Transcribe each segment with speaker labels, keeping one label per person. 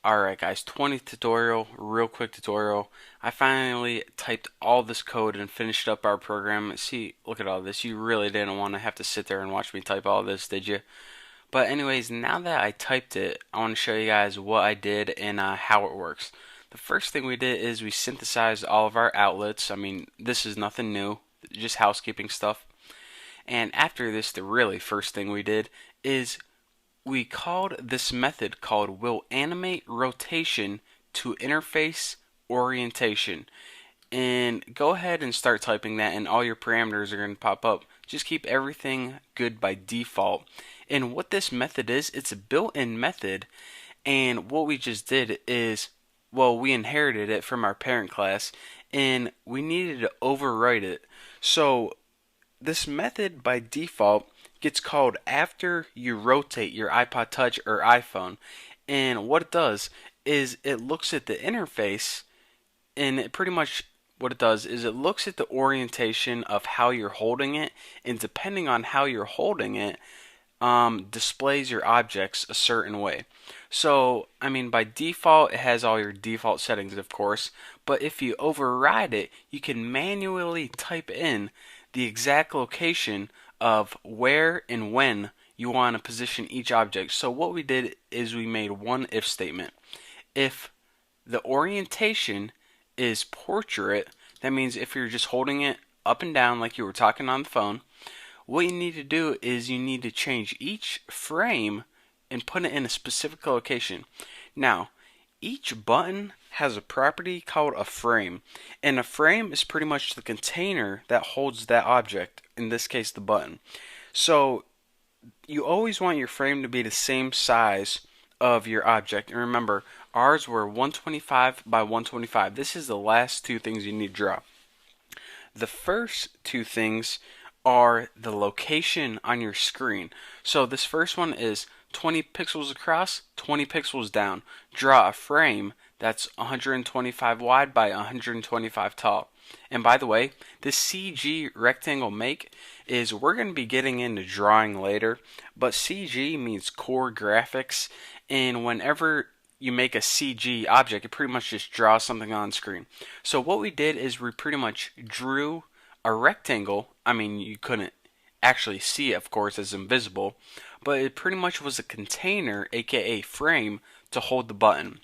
Speaker 1: Alright guys, 20th tutorial, real quick tutorial. I finally typed all this code and finished up our program. See, look at all this. You really didn't want to have to sit there and watch me type all this, did you? But anyways, now that I typed it, I want to show you guys what I did and how it works. The first thing we did is we synthesized all of our outlets. I mean, this is nothing new, just housekeeping stuff. And after this, the really first thing we did is we called this method called will animate rotation to interface orientation. And go ahead and start typing that and all your parameters are going to pop up. Just keep everything good by default. And what this method is, it's a built-in method, and what we just did is, well, we inherited it from our parent class and we needed to overwrite it. So this method by default gets called after you rotate your iPod Touch or iPhone. And what it does is it looks at the interface, and it pretty much what it does is it looks at the orientation of how you're holding it, and depending on how you're holding it, displays your objects a certain way. So, I mean, by default, it has all your default settings, of course, but if you override it, you can manually type in the exact location of where and when you want to position each object. So what we did is we made one if statement. If the orientation is portrait, that means if you're just holding it up and down like you were talking on the phone, what you need to do is you need to change each frame and put it in a specific location. Now, each button has a property called a frame, and a frame is pretty much the container that holds that object, in this case the button. So you always want your frame to be the same size of your object, and remember, ours were 125 by 125. This is the last two things you need to draw. The first two things are the location on your screen. So this first one is 20 pixels across, 20 pixels down. Draw a frame that's 125 wide by 125 tall. And by the way, this CG rectangle make is, we're going to be getting into drawing later, but CG means core graphics, and whenever you make a CG object, it pretty much just draws something on screen. So what we did is we pretty much drew a rectangle. I mean, you couldn't actually see it, of course, it's invisible, but it pretty much was a container, aka frame, to hold the button.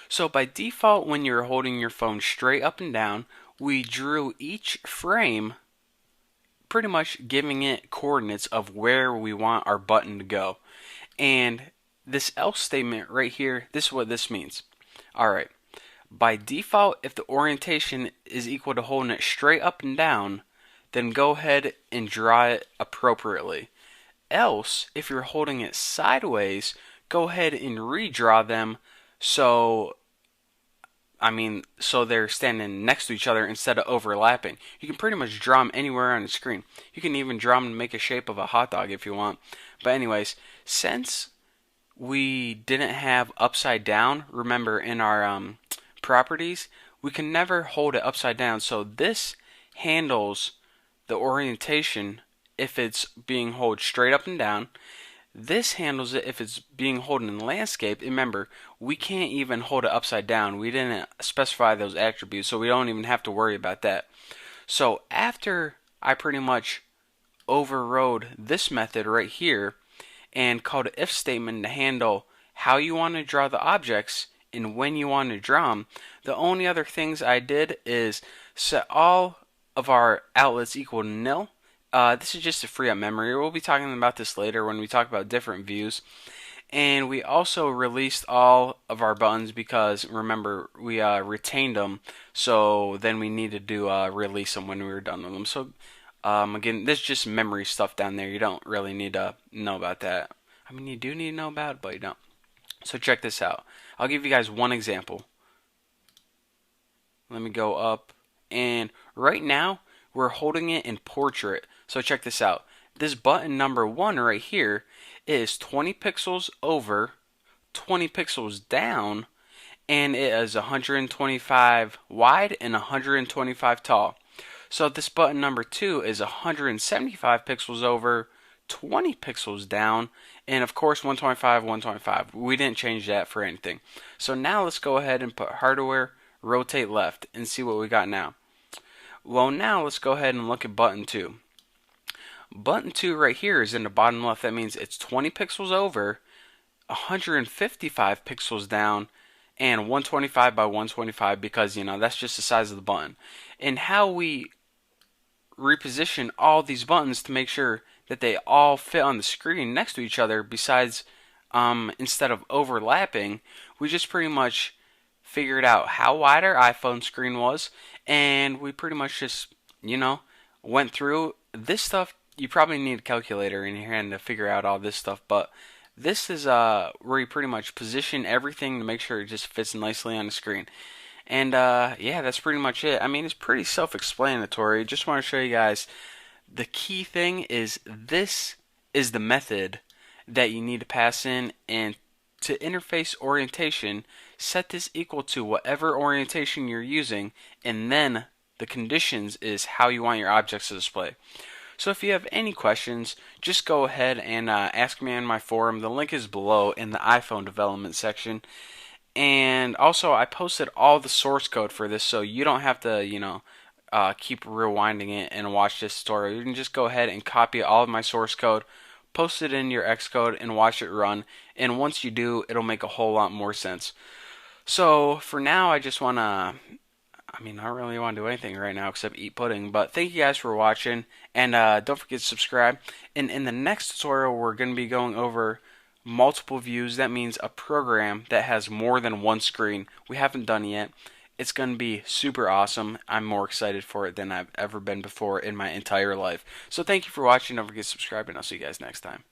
Speaker 1: So by default, when you're holding your phone straight up and down, we drew each frame pretty much giving it coordinates of where we want our button to go. And this else statement right here, this is what this means. Alright, by default, if the orientation is equal to holding it straight up and down, then go ahead and draw it appropriately. Else, if you're holding it sideways, go ahead and redraw them so they're standing next to each other instead of overlapping. You can pretty much draw them anywhere on the screen. You can even draw them to make a shape of a hot dog if you want. But anyways, since we didn't have upside down, remember in our properties, we can never hold it upside down. So this handles the orientation if it's being held straight up and down. This handles it if it's being held in landscape. Remember, we can't even hold it upside down. We didn't specify those attributes, so we don't even have to worry about that. So after I pretty much overrode this method right here and called an if statement to handle how you want to draw the objects and when you want to draw them, the only other things I did is set all of our outlets equal to nil. This is just to free up memory. We'll be talking about this later when we talk about different views. And we also released all of our buttons because, remember, we retained them, so then we needed to release them when we were done with them. So again, this is just memory stuff down there. You don't really need to know about that. I mean, you do need to know about it, but you don't. So check this out. I'll give you guys one example. Let me go up, and right now we're holding it in portrait. So check this out. This button number 1 right here is 20 pixels over, 20 pixels down, and it is 125 wide and 125 tall. So this button number 2 is 175 pixels over, 20 pixels down, and of course 125, 125. We didn't change that for anything. So now let's go ahead and put hardware rotate left and see what we got now. Well, now let's go ahead and look at button 2. Button 2 right here is in the bottom left. That means it's 20 pixels over, 155 pixels down, and 125 by 125 because, that's just the size of the button. And how we reposition all these buttons to make sure that they all fit on the screen next to each other, besides instead of overlapping, we just pretty much figured out how wide our iPhone screen was, and we pretty much just, went through this stuff. You probably need a calculator in your hand to figure out all this stuff, but this is where you pretty much position everything to make sure it just fits nicely on the screen. And yeah, that's pretty much it. I mean, it's pretty self-explanatory. Just want to show you guys the key thing is this is the method that you need to pass in, and to interface orientation, set this equal to whatever orientation you're using, and then the conditions is how you want your objects to display. So if you have any questions, just go ahead and ask me on my forum. The link is below in the iPhone development section. And also, I posted all the source code for this, so you don't have to, keep rewinding it and watch this tutorial. You can just go ahead and copy all of my source code, post it in your Xcode, and watch it run. And once you do, it'll make a whole lot more sense. So for now, I just want to, I don't really want to do anything right now except eat pudding. But thank you guys for watching, and don't forget to subscribe. And in the next tutorial, we're going to be going over multiple views. That means a program that has more than one screen. We haven't done it yet. It's going to be super awesome. I'm more excited for it than I've ever been before in my entire life. So thank you for watching. Don't forget to subscribe, and I'll see you guys next time.